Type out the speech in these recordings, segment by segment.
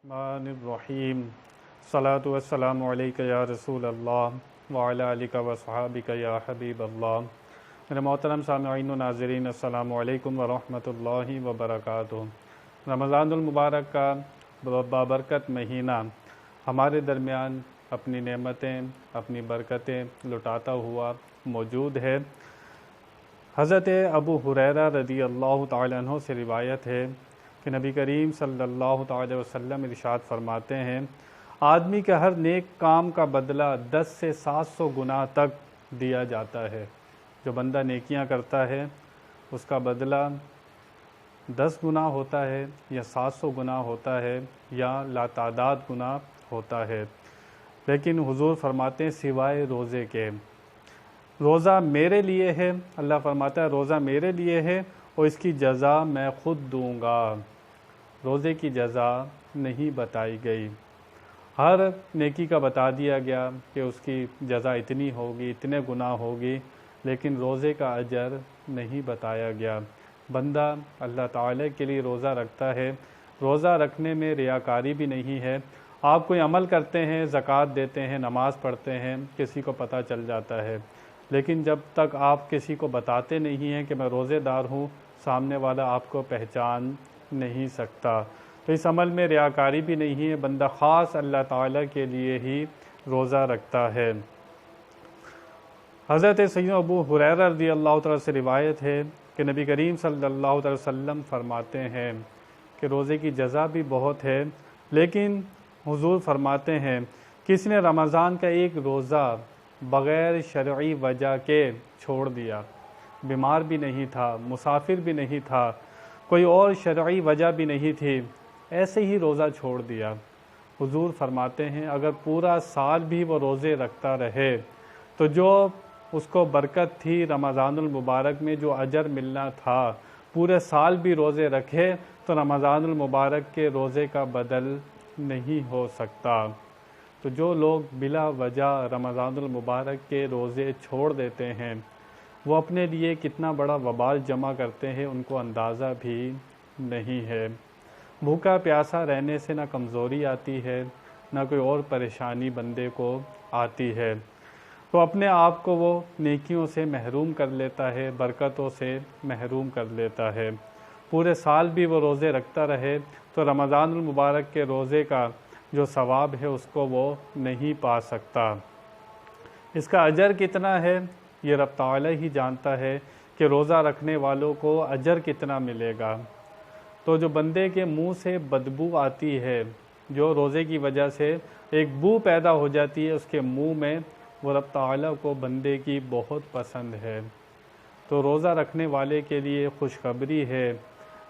रहीम सलातु वस्सलामु अलैका या रसूल अल्लाह व अला आलिका व सहाबिका या हबीब अल्लाह। मेरे मोहतरम सामईन व नाज़रीन, अस्सलामु अलैकुम व रहमतुल्लाहि व बरकातुहू। रमज़ानुल मुबारक का बाबरकत महीना हमारे दरमियान अपनी नेमतें, अपनी बरकतें लुटाता हुआ मौजूद है। हज़रत अबू हुरैरा रज़ी अल्लाह तआला अन्हु से रिवायत है कि नबी करीम सल्लल्लाहु अलैहि वसल्लम इरशाद फरमाते हैं, आदमी के हर नेक काम का बदला 10 से 700 गुना तक दिया जाता है। जो बंदा नेकियां करता है उसका बदला 10 गुना होता है या 700 गुना होता है या लातादाद गुना होता है। लेकिन हुजूर फरमाते हैं सिवाय रोज़े के। रोज़ा मेरे लिए है, अल्लाह फरमाता है रोज़ा मेरे लिए है और इसकी जज़ा मैं ख़ुद दूंगा। रोज़े की जज़ा नहीं बताई गई, हर नेकी का बता दिया गया कि उसकी जज़ा इतनी होगी, इतने गुना होगी, लेकिन रोज़े का अजर नहीं बताया गया। बंदा अल्लाह ताला के लिए रोज़ा रखता है, रोज़ा रखने में रियाकारी भी नहीं है। आप कोई अमल करते हैं, ज़कात देते हैं, नमाज़ पढ़ते हैं, किसी को पता चल जाता है, लेकिन जब तक आप किसी को बताते नहीं हैं कि मैं रोज़ेदार हूँ, सामने वाला आपको पहचान नहीं सकता। तो इस अमल में रियाकारी भी नहीं है, बंदा ख़ास अल्लाह ताला के लिए ही रोज़ा रखता है। हज़रत सैयदना अबू हुरैरा रज़ी अल्लाह तआला से रिवायत है कि नबी करीम सल्लल्लाहु अलैहि वसल्लम फरमाते हैं कि रोज़े की जज़ा भी बहुत है, लेकिन हुजूर फरमाते हैं किसी ने रमज़ान का एक रोज़ा बग़ैर शरई वजह के छोड़ दिया, बीमार भी नहीं था, मुसाफिर भी नहीं था, कोई और शरई वजह भी नहीं थी, ऐसे ही रोज़ा छोड़ दिया। हुजूर फरमाते हैं अगर पूरा साल भी वो रोज़े रखता रहे तो जो उसको बरकत थी रमज़ानुल मुबारक में, जो अजर मिलना था, पूरे साल भी रोज़े रखे तो रमज़ानुल मुबारक के रोज़े का बदल नहीं हो सकता। तो जो लोग बिला वजह रमज़ानुल मुबारक के रोज़े छोड़ देते हैं वो अपने लिए कितना बड़ा वबाल जमा करते हैं, उनको अंदाज़ा भी नहीं है। भूखा प्यासा रहने से ना कमज़ोरी आती है, ना कोई और परेशानी बंदे को आती है। तो अपने आप को वो नेकियों से महरूम कर लेता है, बरकतों से महरूम कर लेता है। पूरे साल भी वो रोज़े रखता रहे तो रमज़ानुल मुबारक के रोज़े का जो सवाब है उसको वो नहीं पा सकता। इसका अजर कितना है ये रब ताला ही जानता है कि रोज़ा रखने वालों को अजर कितना मिलेगा। तो जो बंदे के मुंह से बदबू आती है, जो रोज़े की वजह से एक बू पैदा हो जाती है उसके मुंह में, वो रब ताला को बंदे की बहुत पसंद है। तो रोज़ा रखने वाले के लिए खुशखबरी है,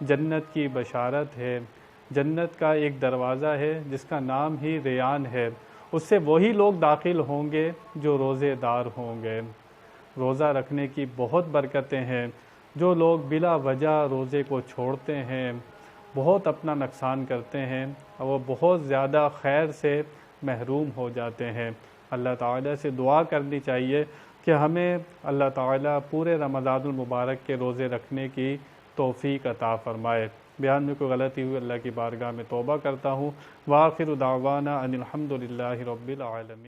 जन्नत की बशारत है। जन्नत का एक दरवाज़ा है जिसका नाम ही रेयान है, उससे वही लोग दाखिल होंगे जो रोज़ेदार होंगे। रोज़ा रखने की बहुत बरकतें हैं। जो लोग बिला वजह रोज़े को छोड़ते हैं, बहुत अपना नुकसान करते हैं और वो बहुत ज़्यादा खैर से महरूम हो जाते हैं। अल्लाह ताला से दुआ करनी चाहिए कि हमें अल्लाह ताला पूरे रमज़ानुल मुबारक के रोज़े रखने की तौफ़ीक अता फ़रमाए। बयान में कोई गलती हुई अल्लाह की बारगाह में तौबा करता हूँ। व आखिरु दावाना अनिल हम्दुलिल्लाहि रब्बिल आलमीन।